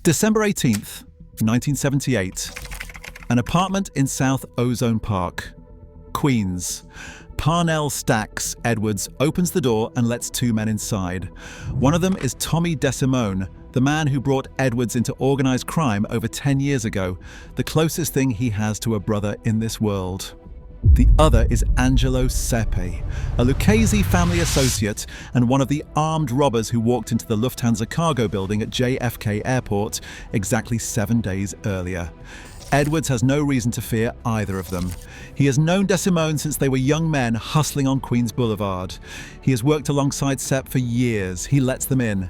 December 18th, 1978. An apartment in South Ozone Park, Queens. Parnell Stax Edwards opens the door and lets two men inside. One of them is Tommy DeSimone, the man who brought Edwards into organized crime over 10 years ago, the closest thing he has to a brother in this world. The other is Angelo Sepe, a Lucchese family associate and one of the armed robbers who walked into the Lufthansa cargo building at JFK Airport exactly 7 days earlier. Edwards has no reason to fear either of them. He has known DeSimone since they were young men hustling on Queens Boulevard. He has worked alongside Sepe for years. He lets them in.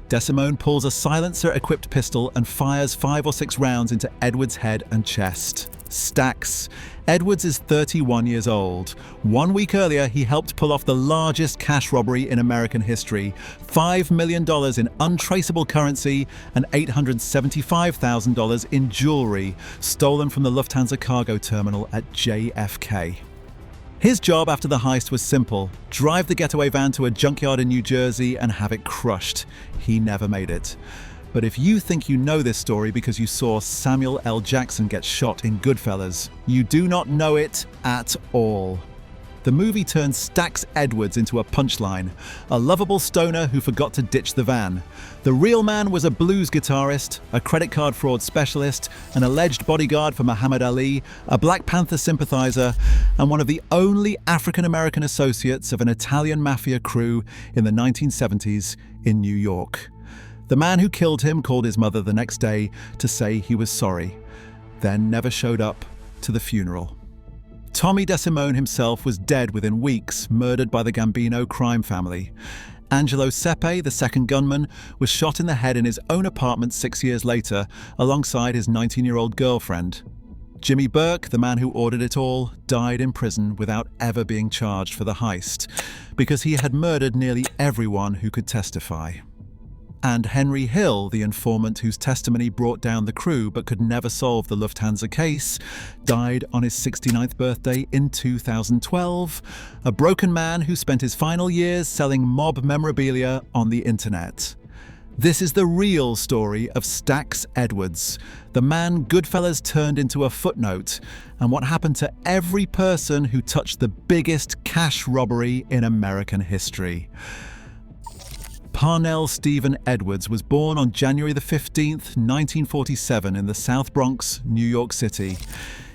DeSimone pulls a silencer-equipped pistol and fires 5 or 6 rounds into Edwards' head and chest. Stax. Edwards is 31 years old. 1 week earlier, he helped pull off the largest cash robbery in American history, $5 million in untraceable currency and $875,000 in jewelry stolen from the Lufthansa cargo terminal at JFK. His job after the heist was simple: drive the getaway van to a junkyard in New Jersey and have it crushed. He never made it. But if you think you know this story because you saw Samuel L. Jackson get shot in Goodfellas, you do not know it at all. The movie turns Stax Edwards into a punchline, a lovable stoner who forgot to ditch the van. The real man was a blues guitarist, a credit card fraud specialist, an alleged bodyguard for Muhammad Ali, a Black Panther sympathizer, and one of the only African-American associates of an Italian Mafia crew in the 1970s in New York. The man who killed him called his mother the next day to say he was sorry, then never showed up to the funeral. Tommy DeSimone himself was dead within weeks, murdered by the Gambino crime family. Angelo Sepe, the second gunman, was shot in the head in his own apartment 6 years later, alongside his 19-year-old girlfriend. Jimmy Burke, the man who ordered it all, died in prison without ever being charged for the heist, because he had murdered nearly everyone who could testify. And Henry Hill, the informant whose testimony brought down the crew but could never solve the Lufthansa case, died on his 69th birthday in 2012, a broken man who spent his final years selling mob memorabilia on the internet. This is the real story of Stax Edwards, the man Goodfellas turned into a footnote, and what happened to every person who touched the biggest cash robbery in American history. Parnell Stephen Edwards was born on January 15th, 1947 in the South Bronx, New York City.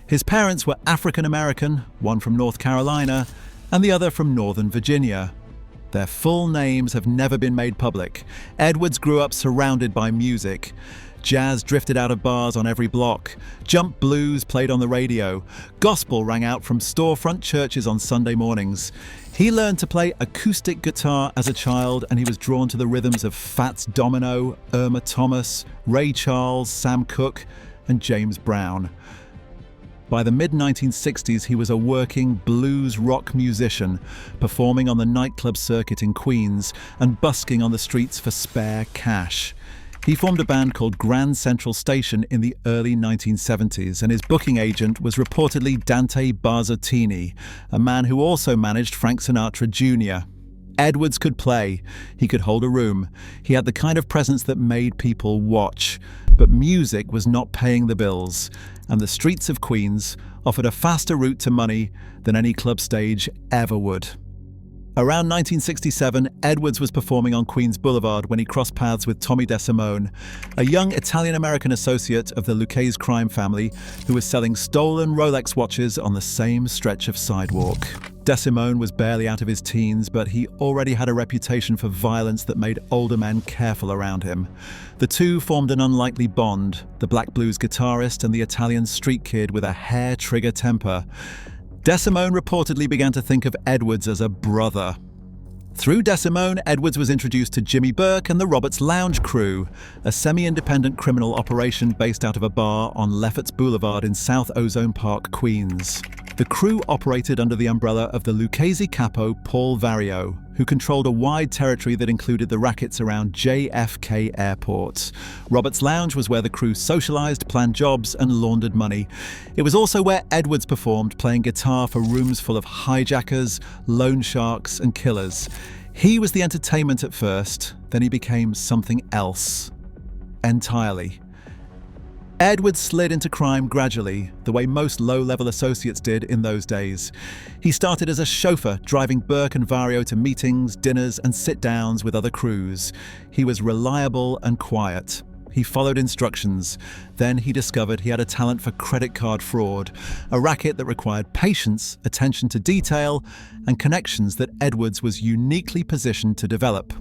His parents were African American, one from North Carolina and the other from Northern Virginia. Their full names have never been made public. Edwards grew up surrounded by music. Jazz drifted out of bars on every block. Jump blues played on the radio. Gospel rang out from storefront churches on Sunday mornings. He learned to play acoustic guitar as a child, and he was drawn to the rhythms of Fats Domino, Irma Thomas, Ray Charles, Sam Cooke, and James Brown. By the mid-1960s, he was a working blues rock musician, performing on the nightclub circuit in Queens and busking on the streets for spare cash. He formed a band called Grand Central Station in the early 1970s, and his booking agent was reportedly Dante Barzottini, a man who also managed Frank Sinatra Jr. Edwards could play. He could hold a room. He had the kind of presence that made people watch. But music was not paying the bills, and the streets of Queens offered a faster route to money than any club stage ever would. Around 1967, Edwards was performing on Queens Boulevard when he crossed paths with Tommy DeSimone, a young Italian-American associate of the Lucchese crime family who was selling stolen Rolex watches on the same stretch of sidewalk. DeSimone was barely out of his teens, but he already had a reputation for violence that made older men careful around him. The two formed an unlikely bond, the black blues guitarist and the Italian street kid with a hair-trigger temper. DeSimone reportedly began to think of Edwards as a brother. Through DeSimone, Edwards was introduced to Jimmy Burke and the Roberts Lounge Crew, a semi-independent criminal operation based out of a bar on Lefferts Boulevard in South Ozone Park, Queens. The crew operated under the umbrella of the Lucchese capo Paul Vario, who controlled a wide territory that included the rackets around JFK Airport. Roberts Lounge was where the crew socialized, planned jobs, and laundered money. It was also where Edwards performed, playing guitar for rooms full of hijackers, loan sharks, and killers. He was the entertainment at first, then he became something else. entirely. Edwards slid into crime gradually, the way most low-level associates did in those days. He started as a chauffeur, driving Burke and Vario to meetings, dinners, and sit-downs with other crews. He was reliable and quiet. He followed instructions. Then he discovered he had a talent for credit card fraud, a racket that required patience, attention to detail, and connections that Edwards was uniquely positioned to develop.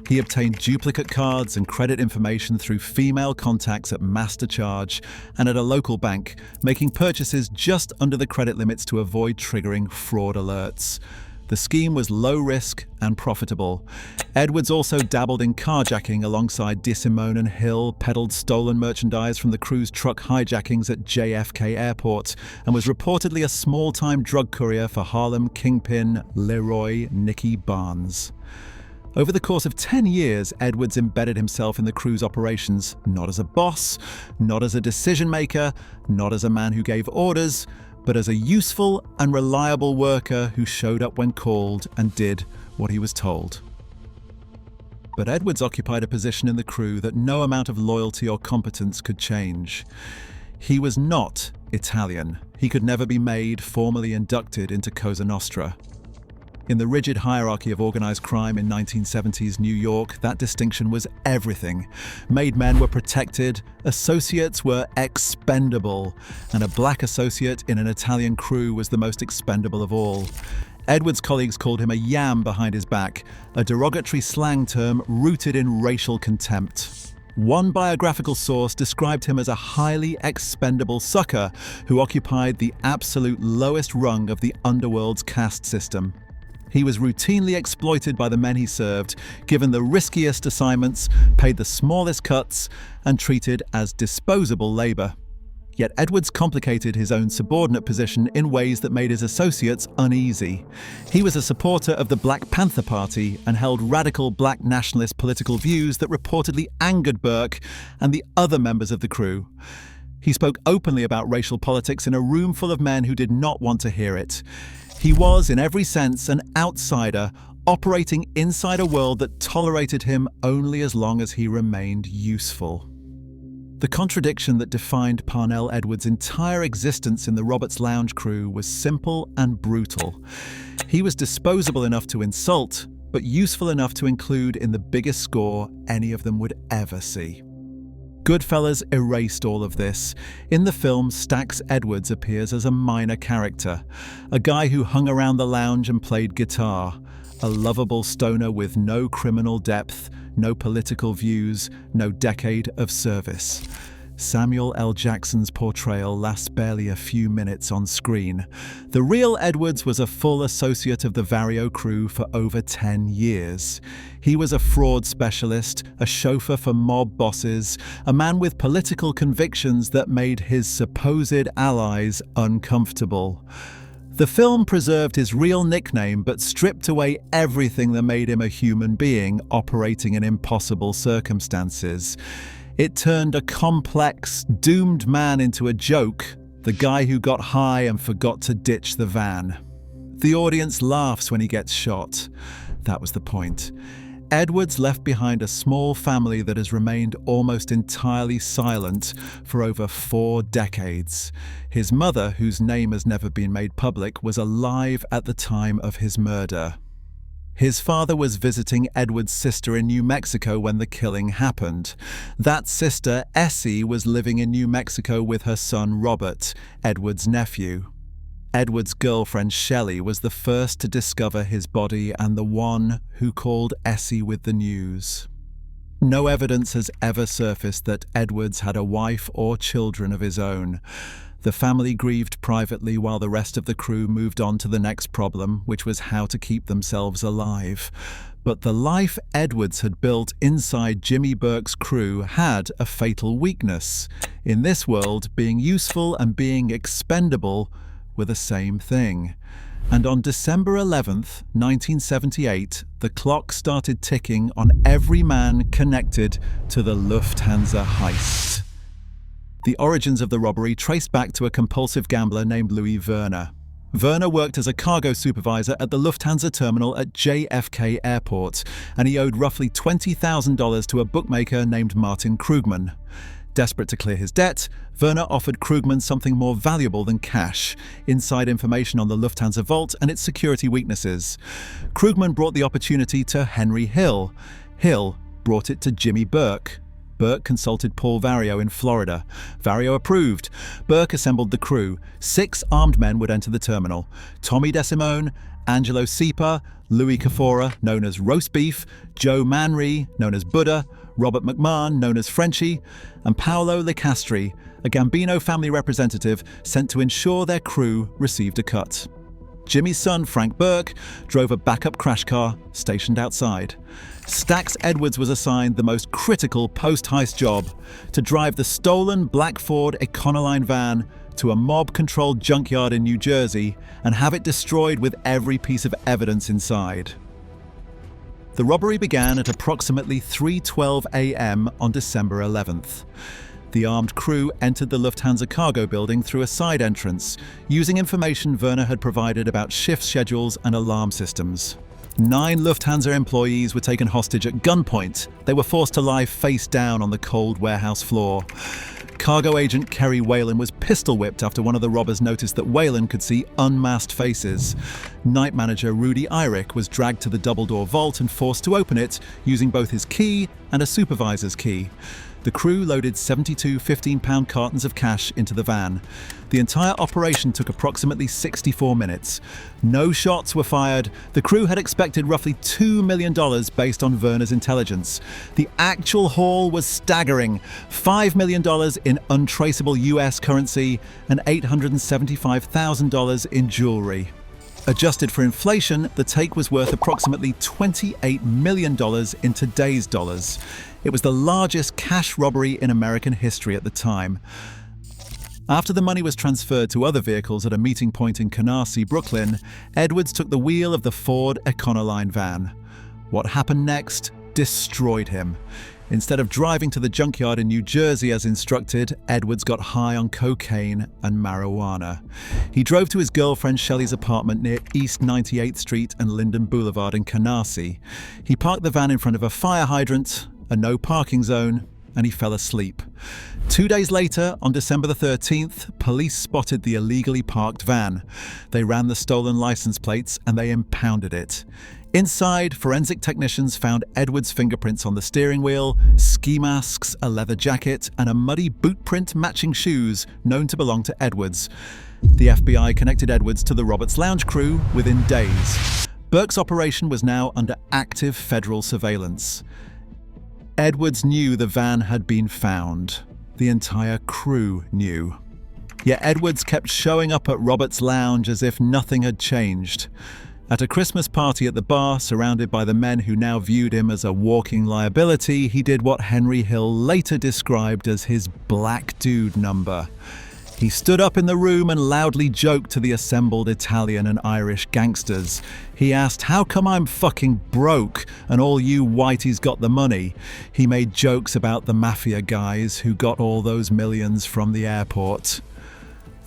He obtained duplicate cards and credit information through female contacts at Master Charge and at a local bank, making purchases just under the credit limits to avoid triggering fraud alerts. The scheme was low risk and profitable. Edwards also dabbled in carjacking alongside DeSimone and Hill, peddled stolen merchandise from the crew's truck hijackings at JFK Airport, and was reportedly a small-time drug courier for Harlem kingpin Leroy Nicky Barnes. Over the course of 10 years, Edwards embedded himself in the crew's operations, not as a boss, not as a decision-maker, not as a man who gave orders, but as a useful and reliable worker who showed up when called and did what he was told. But Edwards occupied a position in the crew that no amount of loyalty or competence could change. He was not Italian. He could never be made formally inducted into Cosa Nostra. In the rigid hierarchy of organized crime in 1970s New York, that distinction was everything. Made men were protected, associates were expendable, and a black associate in an Italian crew was the most expendable of all. Edwards' colleagues called him a yam behind his back, a derogatory slang term rooted in racial contempt. One biographical source described him as a highly expendable sucker who occupied the absolute lowest rung of the underworld's caste system. He was routinely exploited by the men he served, given the riskiest assignments, paid the smallest cuts, and treated as disposable labor. Yet Edwards complicated his own subordinate position in ways that made his associates uneasy. He was a supporter of the Black Panther Party and held radical black nationalist political views that reportedly angered Burke and the other members of the crew. He spoke openly about racial politics in a room full of men who did not want to hear it. He was, in every sense, an outsider, operating inside a world that tolerated him only as long as he remained useful. The contradiction that defined Parnell Edwards' entire existence in the Roberts Lounge crew was simple and brutal. He was disposable enough to insult, but useful enough to include in the biggest score any of them would ever see. Goodfellas erased all of this. In the film, Stax Edwards appears as a minor character, a guy who hung around the lounge and played guitar, a lovable stoner with no criminal depth, no political views, no decade of service. Samuel L. Jackson's portrayal lasts barely a few minutes on screen. The real Edwards was a full associate of the Vario crew for over 10 years. He was a fraud specialist, a chauffeur for mob bosses, a man with political convictions that made his supposed allies uncomfortable. The film preserved his real nickname but stripped away everything that made him a human being operating in impossible circumstances. It turned a complex, doomed man into a joke, the guy who got high and forgot to ditch the van. The audience laughs when he gets shot. That was the point. Edwards left behind a small family that has remained almost entirely silent for over 4 decades. His mother, whose name has never been made public, was alive at the time of his murder. His father was visiting Edwards' sister in New Mexico when the killing happened. That sister, Essie, was living in New Mexico with her son Robert, Edwards' nephew. Edwards' girlfriend Shelley was the first to discover his body and the one who called Essie with the news. No evidence has ever surfaced that Edwards had a wife or children of his own. The family grieved privately while the rest of the crew moved on to the next problem, which was how to keep themselves alive. But the life Edwards had built inside Jimmy Burke's crew had a fatal weakness. In this world, being useful and being expendable were the same thing. And on December 11th, 1978, the clock started ticking on every man connected to the Lufthansa heist. The origins of the robbery traced back to a compulsive gambler named Louis Werner. Werner worked as a cargo supervisor at the Lufthansa terminal at JFK Airport, and he owed roughly $20,000 to a bookmaker named Martin Krugman. Desperate to clear his debt, Werner offered Krugman something more valuable than cash: inside information on the Lufthansa vault and its security weaknesses. Krugman brought the opportunity to Henry Hill. Hill brought it to Jimmy Burke. Burke consulted Paul Vario in Florida. Vario approved. Burke assembled the crew. 6 armed men would enter the terminal: Tommy DeSimone, Angelo Sepe, Louis Cafora, known as Roast Beef, Joe Manry, known as Buddha, Robert McMahon, known as Frenchie, and Paolo Licastri, a Gambino family representative sent to ensure their crew received a cut. Jimmy's son, Frank Burke, drove a backup crash car stationed outside. Stax Edwards was assigned the most critical post-heist job: to drive the stolen black Ford Econoline van to a mob-controlled junkyard in New Jersey and have it destroyed with every piece of evidence inside. The robbery began at approximately 3:12 a.m. on December 11th. The armed crew entered the Lufthansa cargo building through a side entrance, using information Werner had provided about shift schedules and alarm systems. 9 Lufthansa employees were taken hostage at gunpoint. They were forced to lie face down on the cold warehouse floor. Cargo agent Kerry Whalen was pistol-whipped after one of the robbers noticed that Whalen could see unmasked faces. Night manager Rudy Eyrich was dragged to the double-door vault and forced to open it using both his key and a supervisor's key. The crew loaded 72 15-pound cartons of cash into the van. The entire operation took approximately 64 minutes. No shots were fired. The crew had expected roughly $2 million based on Werner's intelligence. The actual haul was staggering: $5 million in untraceable US currency and $875,000 in jewelry. Adjusted for inflation, the take was worth approximately $28 million in today's dollars. It was the largest cash robbery in American history at the time. After the money was transferred to other vehicles at a meeting point in Canarsie, Brooklyn, Edwards took the wheel of the Ford Econoline van. What happened next destroyed him. Instead of driving to the junkyard in New Jersey as instructed, Edwards got high on cocaine and marijuana. He drove to his girlfriend Shelley's apartment near East 98th Street and Linden Boulevard in Canarsie. He parked the van in front of a fire hydrant, a no parking zone, and he fell asleep. 2 days later, on December the 13th, police spotted the illegally parked van. They ran the stolen license plates and they impounded it. Inside, forensic technicians found Edwards' fingerprints on the steering wheel, ski masks, a leather jacket, and a muddy boot print matching shoes known to belong to Edwards. The FBI connected Edwards to the Roberts Lounge crew within days. Burke's operation was now under active federal surveillance. Edwards knew the van had been found. The entire crew knew. Yet Edwards kept showing up at Roberts Lounge as if nothing had changed. At a Christmas party at the bar, surrounded by the men who now viewed him as a walking liability, he did what Henry Hill later described as his black dude number. He stood up in the room and loudly joked to the assembled Italian and Irish gangsters. He asked, "How come I'm fucking broke and all you whiteys got the money?" He made jokes about the Mafia guys who got all those millions from the airport.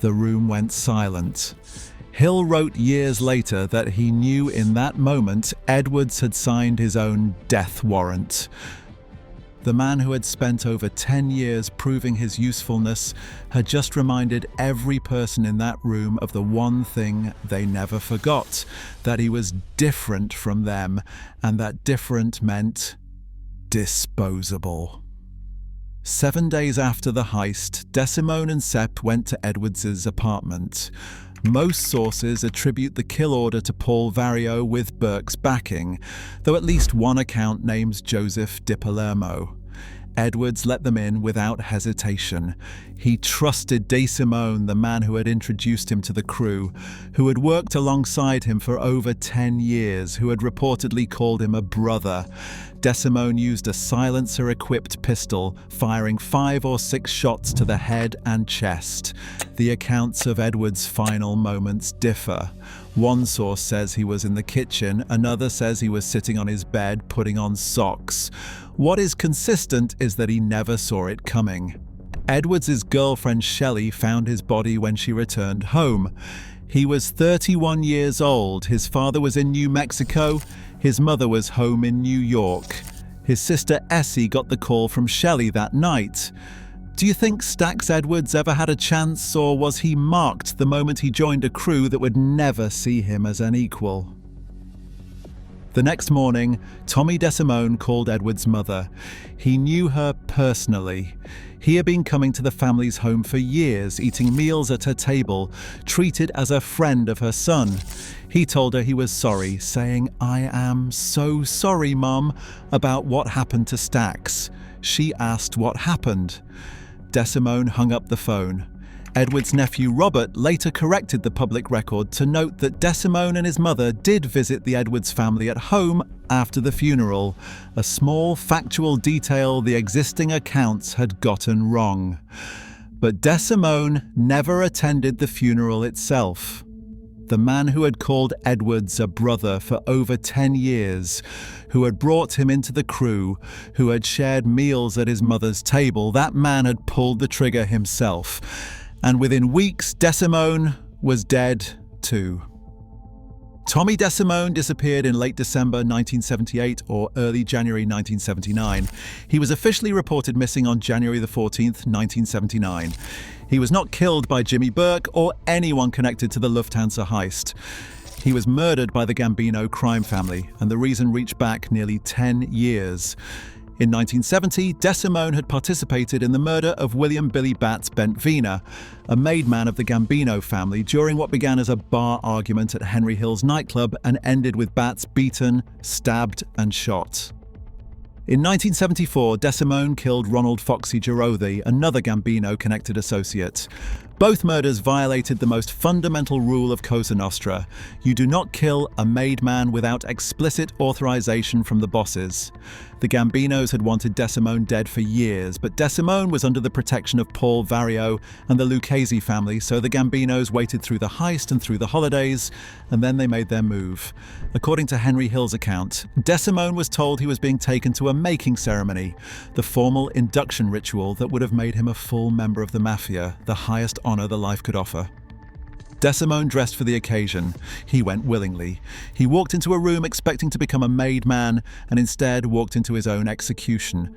The room went silent. Hill wrote years later that he knew in that moment Edwards had signed his own death warrant. The man who had spent over 10 years proving his usefulness had just reminded every person in that room of the one thing they never forgot: that he was different from them, and that different meant disposable. 7 days after the heist, DeSimone and Sepe went to Edwards' apartment. Most sources attribute the kill order to Paul Vario with Burke's backing, though at least one account names Joseph Di Palermo. Edwards let them in without hesitation. He trusted DeSimone, the man who had introduced him to the crew, who had worked alongside him for over 10 years, who had reportedly called him a brother. DeSimone used a silencer-equipped pistol, firing 5 or 6 shots to the head and chest. The accounts of Edwards' final moments differ. One source says he was in the kitchen, another says he was sitting on his bed putting on socks. What is consistent is that he never saw it coming. Edwards' girlfriend Shelley found his body when she returned home. He was 31 years old. His father was in New Mexico. His mother was home in New York. His sister Essie got the call from Shelley that night. Do you think Stax Edwards ever had a chance, or was he marked the moment he joined a crew that would never see him as an equal? The next morning, Tommy DeSimone called Edwards' mother. He knew her personally. He had been coming to the family's home for years, eating meals at her table, treated as a friend of her son. He told her he was sorry, saying, "I am so sorry, Mum, about what happened to Stax." She asked what happened. DeSimone hung up the phone. Edwards' nephew Robert later corrected the public record to note that DeSimone and his mother did visit the Edwards family at home after the funeral, a small factual detail the existing accounts had gotten wrong. But DeSimone never attended the funeral itself. The man who had called Edwards a brother for over 10 years, who had brought him into the crew, who had shared meals at his mother's table, that man had pulled the trigger himself. And within weeks, DeSimone was dead too. Tommy DeSimone disappeared in late December 1978 or early January 1979. He was officially reported missing on January 14th, 1979. He was not killed by Jimmy Burke or anyone connected to the Lufthansa heist. He was murdered by the Gambino crime family, and the reason reached back nearly 10 years. In 1970, DeSimone had participated in the murder of William Billy Bats Bentvena, a made man of the Gambino family, during what began as a bar argument at Henry Hill's nightclub and ended with Bats beaten, stabbed, and shot. In 1974, DeSimone killed Ronald Foxy Girothi, another Gambino-connected associate. Both murders violated the most fundamental rule of Cosa Nostra: you do not kill a made man without explicit authorization from the bosses. The Gambinos had wanted DeSimone dead for years, but DeSimone was under the protection of Paul Vario and the Lucchese family, so the Gambinos waited through the heist and through the holidays, and then they made their move. According to Henry Hill's account, DeSimone was told he was being taken to a making ceremony, the formal induction ritual that would have made him a full member of the Mafia, the highest honor the life could offer. DeSimone dressed for the occasion. He went willingly. He walked into a room expecting to become a made man, and instead walked into his own execution.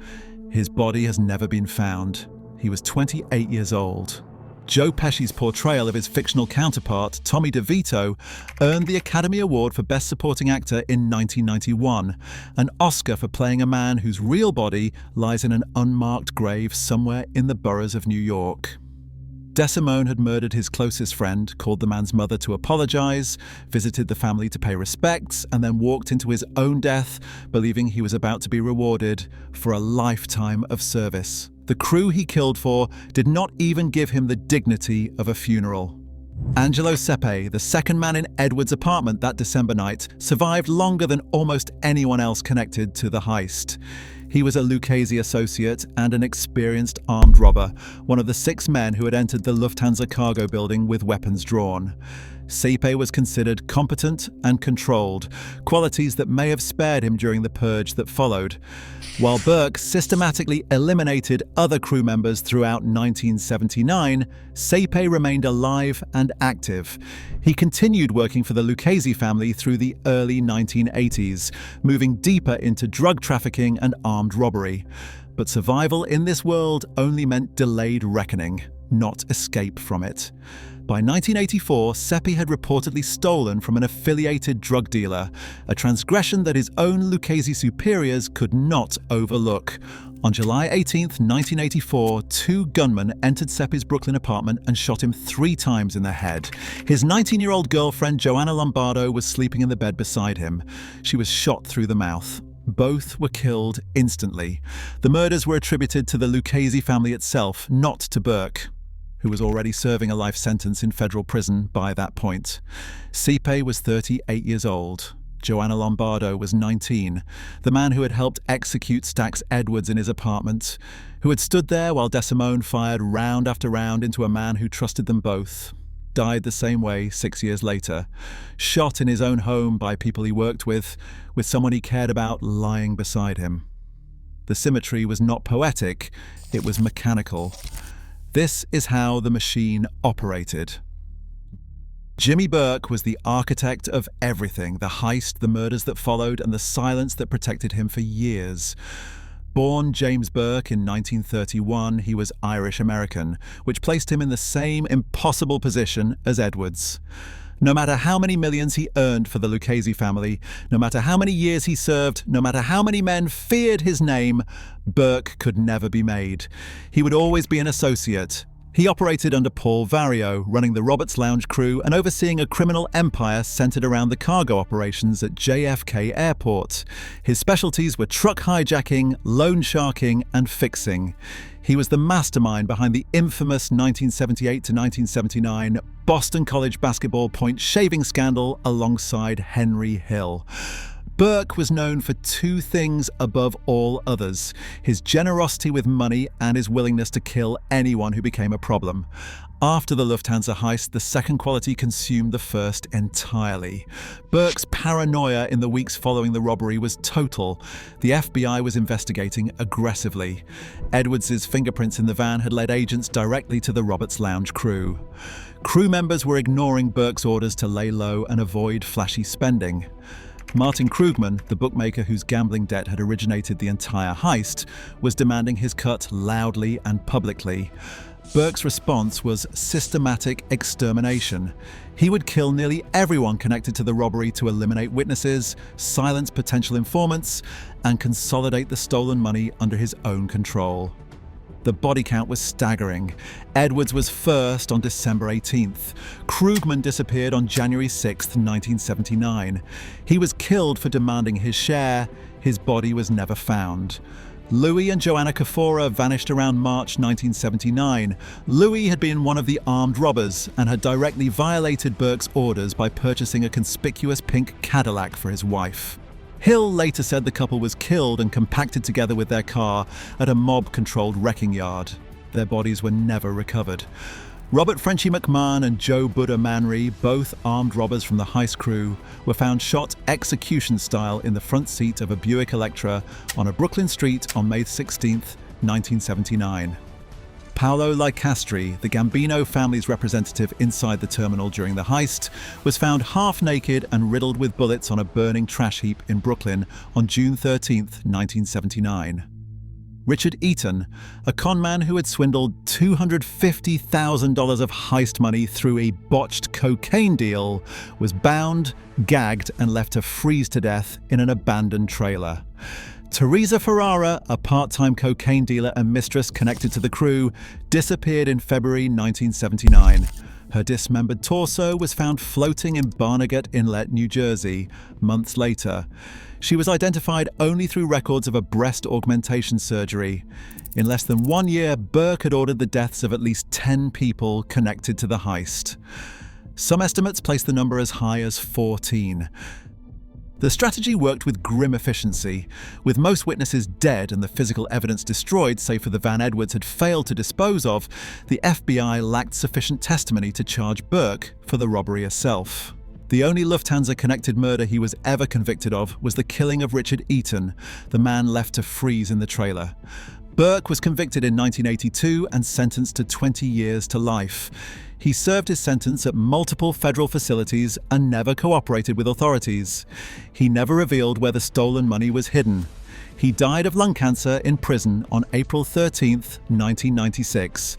His body has never been found. He was 28 years old. Joe Pesci's portrayal of his fictional counterpart, Tommy DeVito, earned the Academy Award for Best Supporting Actor in 1991, an Oscar for playing a man whose real body lies in an unmarked grave somewhere in the boroughs of New York. DeSimone had murdered his closest friend, called the man's mother to apologize, visited the family to pay respects, and then walked into his own death, believing he was about to be rewarded for a lifetime of service. The crew he killed for did not even give him the dignity of a funeral. Angelo Sepe, the second man in Edwards' apartment that December night, survived longer than almost anyone else connected to the heist. He was a Lucchese associate and an experienced armed robber, one of the 6 men who had entered the Lufthansa cargo building with weapons drawn. Sepe was considered competent and controlled, qualities that may have spared him during the purge that followed. While Burke systematically eliminated other crew members throughout 1979, Sepe remained alive and active. He continued working for the Lucchese family through the early 1980s, moving deeper into drug trafficking and armed robbery. But survival in this world only meant delayed reckoning, not escape from it. By 1984, Sepe had reportedly stolen from an affiliated drug dealer, a transgression that his own Lucchese superiors could not overlook. On July 18, 1984, 2 gunmen entered Sepe's Brooklyn apartment and shot him 3 times in the head. His 19-year-old girlfriend, Joanna Lombardo, was sleeping in the bed beside him. She was shot through the mouth. Both were killed instantly. The murders were attributed to the Lucchese family itself, not to Burke, who was already serving a life sentence in federal prison by that point. Sepe was 38 years old. Joanna Lombardo was 19, the man who had helped execute Stax Edwards in his apartment, who had stood there while DeSimone fired round after round into a man who trusted them both, died the same way 6 years later, shot in his own home by people he worked with someone he cared about lying beside him. The symmetry was not poetic, it was mechanical. This is how the machine operated. Jimmy Burke was the architect of everything: the heist, the murders that followed, and the silence that protected him for years. Born James Burke in 1931, he was Irish-American, which placed him in the same impossible position as Edwards. No matter how many millions he earned for the Lucchese family, no matter how many years he served, no matter how many men feared his name, Burke could never be made. He would always be an associate. He operated under Paul Vario, running the Roberts Lounge crew and overseeing a criminal empire centered around the cargo operations at JFK Airport. His specialties were truck hijacking, loan sharking, and fixing. He was the mastermind behind the infamous 1978 to 1979 Boston College basketball point shaving scandal alongside Henry Hill. Burke was known for two things above all others: his generosity with money and his willingness to kill anyone who became a problem. After the Lufthansa heist, the second quality consumed the first entirely. Burke's paranoia in the weeks following the robbery was total. The FBI was investigating aggressively. Edwards' fingerprints in the van had led agents directly to the Roberts Lounge crew. Crew members were ignoring Burke's orders to lay low and avoid flashy spending. Martin Krugman, the bookmaker whose gambling debt had originated the entire heist, was demanding his cut loudly and publicly. Burke's response was systematic extermination. He would kill nearly everyone connected to the robbery to eliminate witnesses, silence potential informants, and consolidate the stolen money under his own control. The body count was staggering. Edwards was first on December 18th. Krugman disappeared on January 6th, 1979. He was killed for demanding his share. His body was never found. Louis and Joanna Kafora vanished around March 1979. Louis had been one of the armed robbers and had directly violated Burke's orders by purchasing a conspicuous pink Cadillac for his wife. Hill later said the couple was killed and compacted together with their car at a mob-controlled wrecking yard. Their bodies were never recovered. Robert Frenchie McMahon and Joe Buddha Manry, both armed robbers from the heist crew, were found shot execution-style in the front seat of a Buick Electra on a Brooklyn street on May 16, 1979. Paolo Licastri, the Gambino family's representative inside the terminal during the heist, was found half naked and riddled with bullets on a burning trash heap in Brooklyn on June 13, 1979. Richard Eaton, a conman who had swindled $250,000 of heist money through a botched cocaine deal, was bound, gagged, and left to freeze to death in an abandoned trailer. Teresa Ferrara, a part-time cocaine dealer and mistress connected to the crew, disappeared in February 1979. Her dismembered torso was found floating in Barnegat Inlet, New Jersey, months later. She was identified only through records of a breast augmentation surgery. In less than 1 year, Burke had ordered the deaths of at least 10 people connected to the heist. Some estimates place the number as high as 14. The strategy worked with grim efficiency. With most witnesses dead and the physical evidence destroyed, save for the van Edwards had failed to dispose of, the FBI lacked sufficient testimony to charge Burke for the robbery itself. The only Lufthansa-connected murder he was ever convicted of was the killing of Richard Eaton, the man left to freeze in the trailer. Burke was convicted in 1982 and sentenced to 20 years to life. He served his sentence at multiple federal facilities and never cooperated with authorities. He never revealed where the stolen money was hidden. He died of lung cancer in prison on April 13, 1996.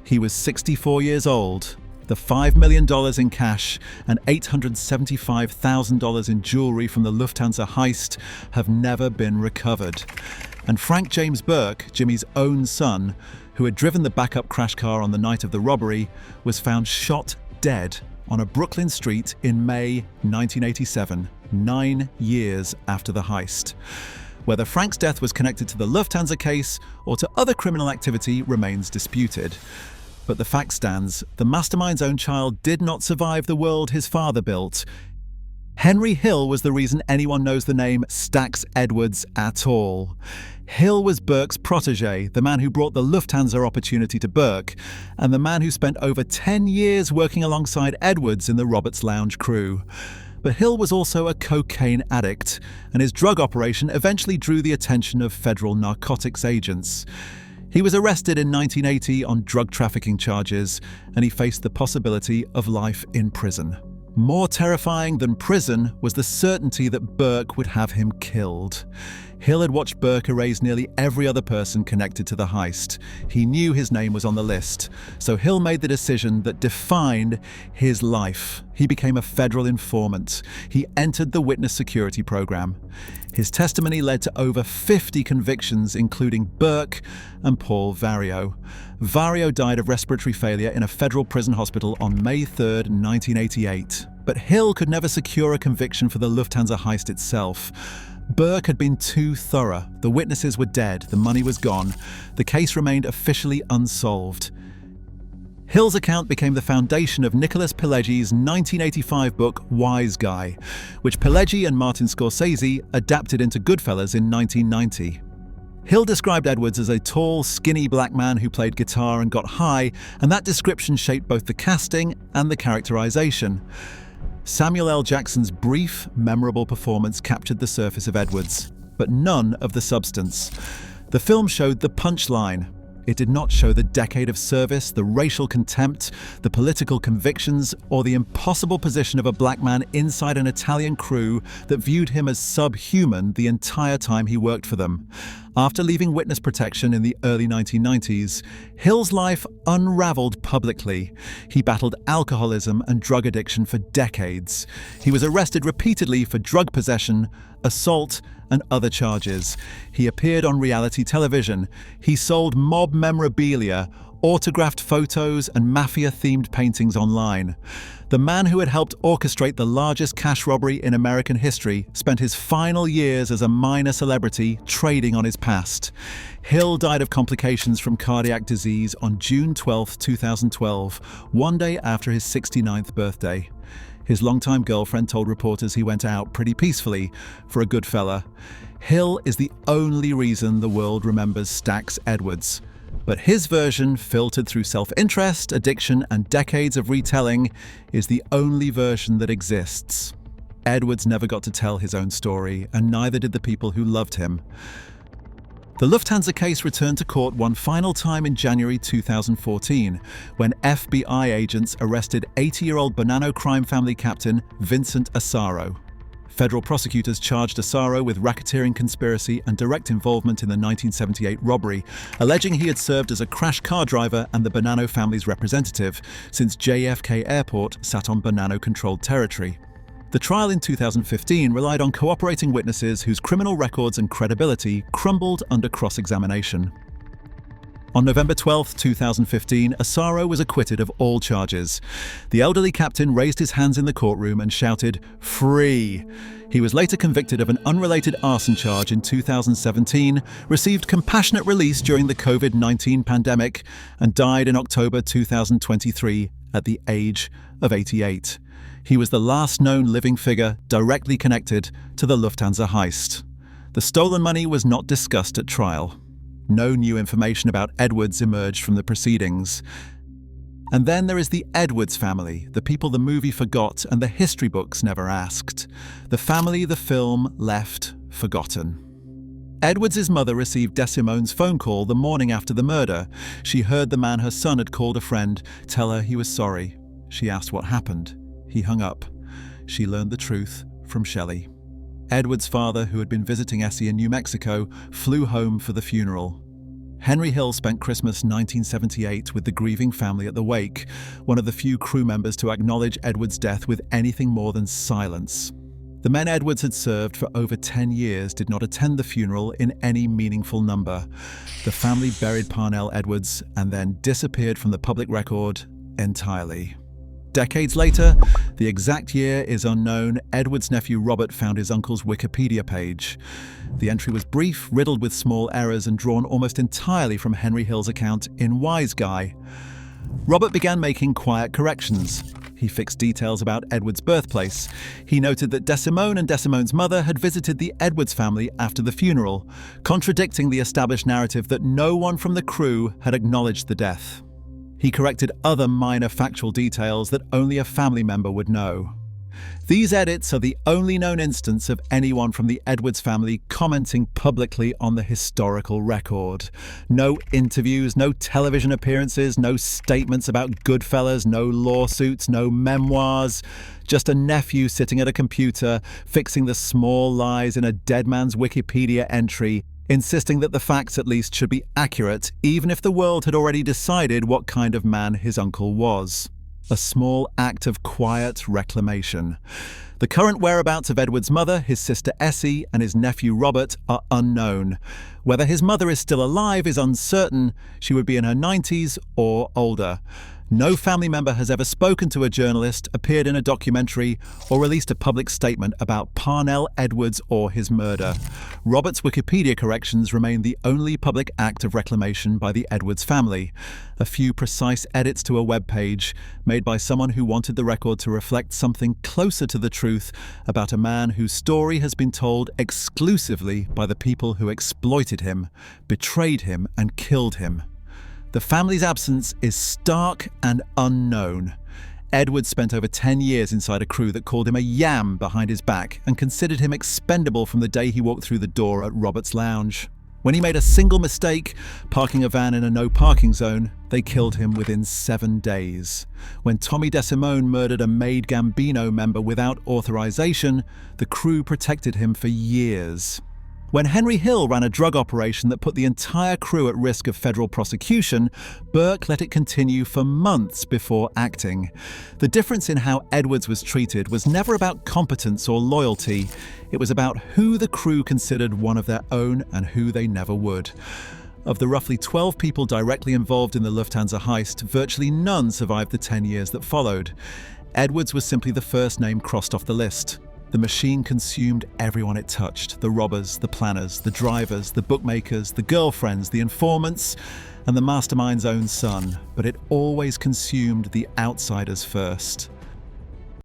He was 64 years old. The $5 million in cash and $875,000 in jewelry from the Lufthansa heist have never been recovered. And Frank James Burke, Jimmy's own son, who had driven the backup crash car on the night of the robbery, was found shot dead on a Brooklyn street in May 1987, 9 years after the heist. Whether Frank's death was connected to the Lufthansa case or to other criminal activity remains disputed. But the fact stands, the mastermind's own child did not survive the world his father built. Henry Hill was the reason anyone knows the name Stax Edwards at all. Hill was Burke's protege, the man who brought the Lufthansa opportunity to Burke, and the man who spent over 10 years working alongside Edwards in the Roberts Lounge crew. But Hill was also a cocaine addict, and his drug operation eventually drew the attention of federal narcotics agents. He was arrested in 1980 on drug trafficking charges, and he faced the possibility of life in prison. More terrifying than prison was the certainty that Burke would have him killed. Hill had watched Burke erase nearly every other person connected to the heist. He knew his name was on the list, so Hill made the decision that defined his life. He became a federal informant. He entered the witness security program. His testimony led to over 50 convictions, including Burke and Paul Vario. Vario died of respiratory failure in a federal prison hospital on May 3, 1988. But Hill could never secure a conviction for the Lufthansa heist itself. Burke had been too thorough. The witnesses were dead. The money was gone. The case remained officially unsolved. Hill's account became the foundation of Nicholas Pileggi's 1985 book Wise Guy, which Pileggi and Martin Scorsese adapted into Goodfellas in 1990. Hill described Edwards as a tall, skinny black man who played guitar and got high, and that description shaped both the casting and the characterization. Samuel L. Jackson's brief, memorable performance captured the surface of Edwards, but none of the substance. The film showed the punchline. It did not show the decade of service, the racial contempt, the political convictions, or the impossible position of a black man inside an Italian crew that viewed him as subhuman the entire time he worked for them. After leaving witness protection in the early 1990s, Hill's life unraveled publicly. He battled alcoholism and drug addiction for decades. He was arrested repeatedly for drug possession, assault, and other charges. He appeared on reality television. He sold mob memorabilia, autographed photos, and mafia-themed paintings online. The man who had helped orchestrate the largest cash robbery in American history spent his final years as a minor celebrity trading on his past. Hill died of complications from cardiac disease on June 12, 2012, one day after his 69th birthday. His longtime girlfriend told reporters he went out pretty peacefully for a good fella. Hill is the only reason the world remembers Stax Edwards. But his version, filtered through self-interest, addiction, and decades of retelling, is the only version that exists. Edwards never got to tell his own story, and neither did the people who loved him. The Lufthansa case returned to court one final time in January 2014, when FBI agents arrested 80-year-old Bonanno crime family captain Vincent Asaro. Federal prosecutors charged Asaro with racketeering conspiracy and direct involvement in the 1978 robbery, alleging he had served as a crash car driver and the Bonanno family's representative, since JFK Airport sat on Bonanno-controlled territory. The trial in 2015 relied on cooperating witnesses whose criminal records and credibility crumbled under cross-examination. On November 12, 2015, Asaro was acquitted of all charges. The elderly captain raised his hands in the courtroom and shouted, "Free!" He was later convicted of an unrelated arson charge in 2017, received compassionate release during the COVID-19 pandemic, and died in October 2023 at the age of 88. He was the last known living figure directly connected to the Lufthansa heist. The stolen money was not discussed at trial. No new information about Edwards emerged from the proceedings. And then there is the Edwards family, the people the movie forgot and the history books never asked. The family the film left forgotten. Edwards' mother received DeSimone's phone call the morning after the murder. She heard the man her son had called a friend tell her he was sorry. She asked what happened. He hung up. She learned the truth from Shelley. Edwards' father, who had been visiting Essie in New Mexico, flew home for the funeral. Henry Hill spent Christmas 1978 with the grieving family at the wake, one of the few crew members to acknowledge Edwards' death with anything more than silence. The men Edwards had served for over 10 years did not attend the funeral in any meaningful number. The family buried Parnell Edwards and then disappeared from the public record entirely. Decades later, the exact year is unknown, Edwards' nephew Robert found his uncle's Wikipedia page. The entry was brief, riddled with small errors, and drawn almost entirely from Henry Hill's account in Wise Guy. Robert began making quiet corrections. He fixed details about Edwards' birthplace. He noted that DeSimone and DeSimone's mother had visited the Edwards family after the funeral, contradicting the established narrative that no one from the crew had acknowledged the death. He corrected other minor factual details that only a family member would know. These edits are the only known instance of anyone from the Edwards family commenting publicly on the historical record. No interviews, no television appearances, no statements about Goodfellas, no lawsuits, no memoirs. Just a nephew sitting at a computer, fixing the small lies in a dead man's Wikipedia entry, insisting that the facts at least should be accurate, even if the world had already decided what kind of man his uncle was. A small act of quiet reclamation. The current whereabouts of Edward's mother, his sister Essie, and his nephew Robert are unknown. Whether his mother is still alive is uncertain. She would be in her 90s or older. No family member has ever spoken to a journalist, appeared in a documentary, or released a public statement about Parnell, Edwards, or his murder. Robert's Wikipedia corrections remain the only public act of reclamation by the Edwards family. A few precise edits to a web page made by someone who wanted the record to reflect something closer to the truth about a man whose story has been told exclusively by the people who exploited him, betrayed him, and killed him. The family's absence is stark and unknown. Edwards spent over 10 years inside a crew that called him a yam behind his back and considered him expendable from the day he walked through the door at Robert's lounge. When he made a single mistake, parking a van in a no-parking zone, they killed him within 7 days. When Tommy DeSimone murdered a Maid Gambino member without authorization, the crew protected him for years. When Henry Hill ran a drug operation that put the entire crew at risk of federal prosecution, Burke let it continue for months before acting. The difference in how Edwards was treated was never about competence or loyalty. It was about who the crew considered one of their own and who they never would. Of the roughly 12 people directly involved in the Lufthansa heist, virtually none survived the 10 years that followed. Edwards was simply the first name crossed off the list. The machine consumed everyone it touched: the robbers, the planners, the drivers, the bookmakers, the girlfriends, the informants, and the mastermind's own son. But it always consumed the outsiders first.